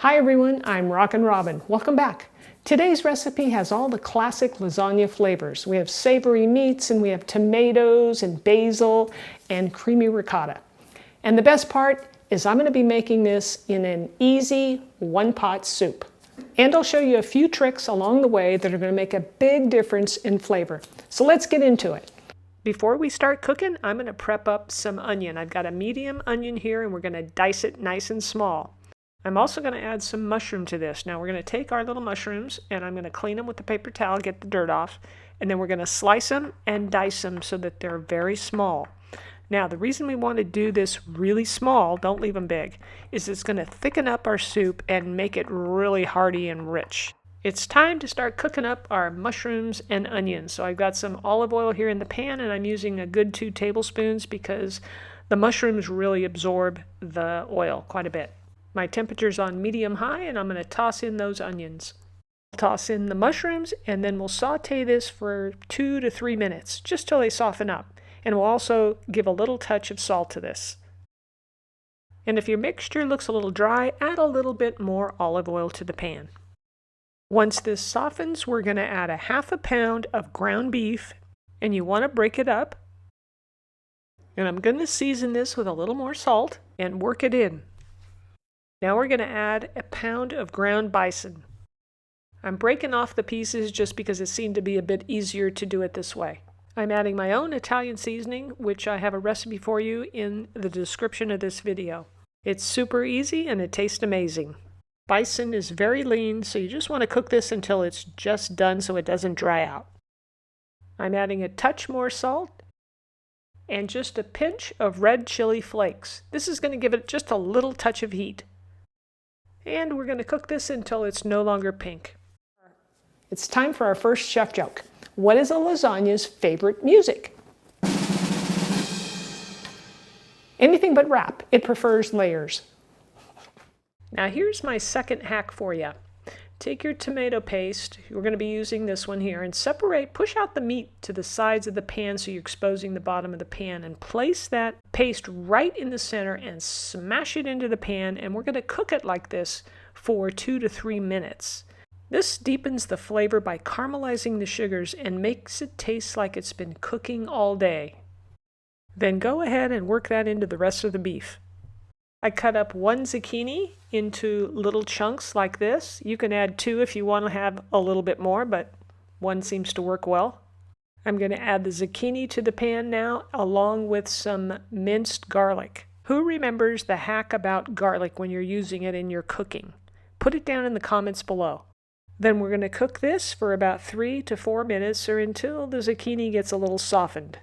Hi everyone, I'm Rockin' Robin. Welcome back. Today's recipe has all the classic lasagna flavors. We have savory meats and we have tomatoes and basil and creamy ricotta. And the best part is I'm going to be making this in an easy one-pot soup. And I'll show you a few tricks along the way that are going to make a big difference in flavor. So let's get into it. Before we start cooking, I'm going to prep up some onion. I've got a medium onion here and we're going to dice it nice and small. I'm also going to add some mushroom to this. Now we're going to take our little mushrooms and I'm going to clean them with the paper towel, get the dirt off, and then we're going to slice them and dice them so that they're very small. Now the reason we want to do this really small, don't leave them big, is it's going to thicken up our soup and make it really hearty and rich. It's time to start cooking up our mushrooms and onions. So I've got some olive oil here in the pan and I'm using a good 2 tablespoons because the mushrooms really absorb the oil quite a bit. My temperature's on medium-high and I'm going to toss in those onions. Toss in the mushrooms and then we'll saute this for 2 to 3 minutes, just till they soften up. And we'll also give a little touch of salt to this. And if your mixture looks a little dry, add a little bit more olive oil to the pan. Once this softens, we're going to add a ½ pound of ground beef, and you want to break it up. And I'm going to season this with a little more salt and work it in. Now we're going to add a pound of ground bison. I'm breaking off the pieces just because it seemed to be a bit easier to do it this way. I'm adding my own Italian seasoning, which I have a recipe for you in the description of this video. It's super easy and it tastes amazing. Bison is very lean, so you just want to cook this until it's just done so it doesn't dry out. I'm adding a touch more salt and just a pinch of red chili flakes. This is going to give it just a little touch of heat. And we're going to cook this until it's no longer pink. It's time for our first chef joke. What is a lasagna's favorite music? Anything but rap. It prefers layers. Now here's my second hack for you. Take your tomato paste, we're going to be using this one here, and push out the meat to the sides of the pan so you're exposing the bottom of the pan, and place that paste right in the center and smash it into the pan, and we're going to cook it like this for 2 to 3 minutes. This deepens the flavor by caramelizing the sugars and makes it taste like it's been cooking all day. Then go ahead and work that into the rest of the beef. I cut up 1 zucchini into little chunks like this. You can add 2 if you want to have a little bit more, but 1 seems to work well. I'm going to add the zucchini to the pan now, along with some minced garlic. Who remembers the hack about garlic when you're using it in your cooking? Put it down in the comments below. Then we're going to cook this for about 3 to 4 minutes or until the zucchini gets a little softened.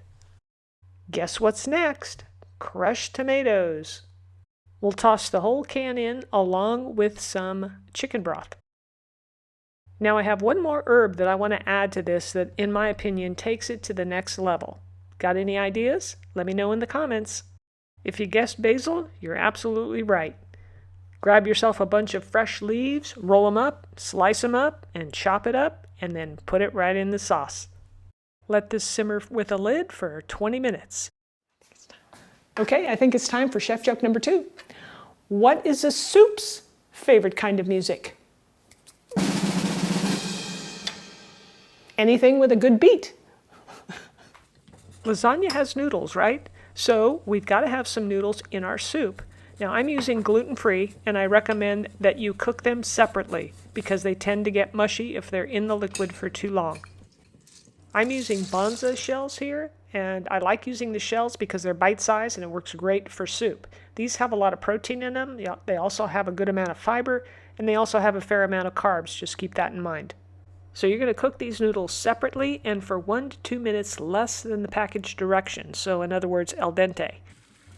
Guess what's next? Crushed tomatoes. We'll toss the whole can in along with some chicken broth. Now I have one more herb that I want to add to this that, in my opinion, takes it to the next level. Got any ideas? Let me know in the comments. If you guessed basil, you're absolutely right. Grab yourself a bunch of fresh leaves, roll them up, slice them up, and chop it up, and then put it right in the sauce. Let this simmer with a lid for 20 minutes. Okay, I think it's time for chef joke number 2. What is a soup's favorite kind of music? Anything with a good beat. Lasagna has noodles, right? So we've got to have some noodles in our soup. Now I'm using gluten-free and I recommend that you cook them separately because they tend to get mushy if they're in the liquid for too long. I'm using bonza shells here, and I like using the shells because they're bite-sized and it works great for soup. These have a lot of protein in them. They also have a good amount of fiber, and they also have a fair amount of carbs. Just keep that in mind. So you're going to cook these noodles separately and for 1 to 2 minutes less than the package directions. So in other words, al dente.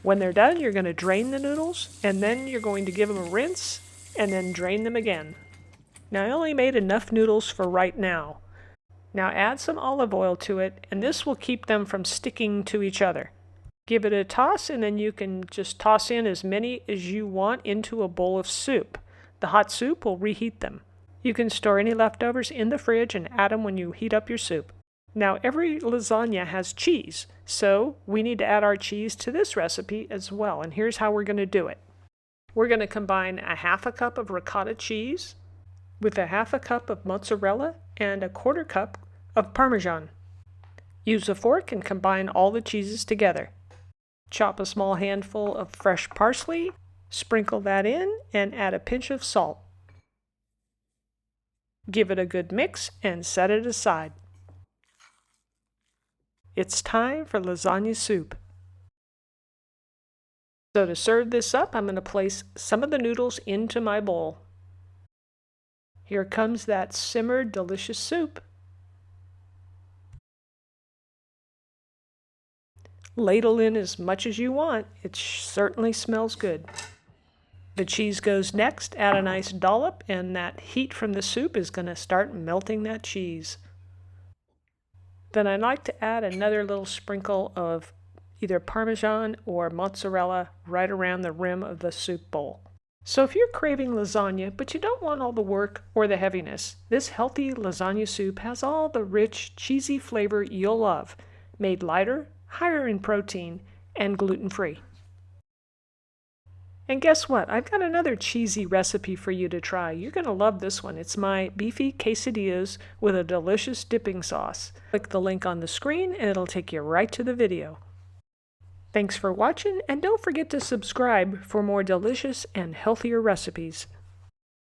When they're done, you're going to drain the noodles, and then you're going to give them a rinse and then drain them again. Now I only made enough noodles for right now. Now add some olive oil to it, and this will keep them from sticking to each other. Give it a toss, and then you can just toss in as many as you want into a bowl of soup. The hot soup will reheat them. You can store any leftovers in the fridge and add them when you heat up your soup. Now every lasagna has cheese, so we need to add our cheese to this recipe as well, and here's how we're going to do it. We're going to combine a half a cup of ricotta cheese with a half a cup of mozzarella and a quarter cup of Parmesan. Use a fork and combine all the cheeses together. Chop a small handful of fresh parsley, sprinkle that in, and add a pinch of salt. Give it a good mix and set it aside. It's time for lasagna soup. So to serve this up, I'm going to place some of the noodles into my bowl. Here comes that simmered, delicious soup. Ladle in as much as you want. It certainly smells good. The cheese goes next. Add a nice dollop, and that heat from the soup is going to start melting that cheese. Then I like to add another little sprinkle of either Parmesan or mozzarella right around the rim of the soup bowl. So if you're craving lasagna, but you don't want all the work or the heaviness, this healthy lasagna soup has all the rich, cheesy flavor you'll love, made lighter, higher in protein, and gluten-free. And guess what? I've got another cheesy recipe for you to try. You're going to love this one. It's my beefy quesadillas with a delicious dipping sauce. Click the link on the screen and it'll take you right to the video. Thanks for watching, and don't forget to subscribe for more delicious and healthier recipes.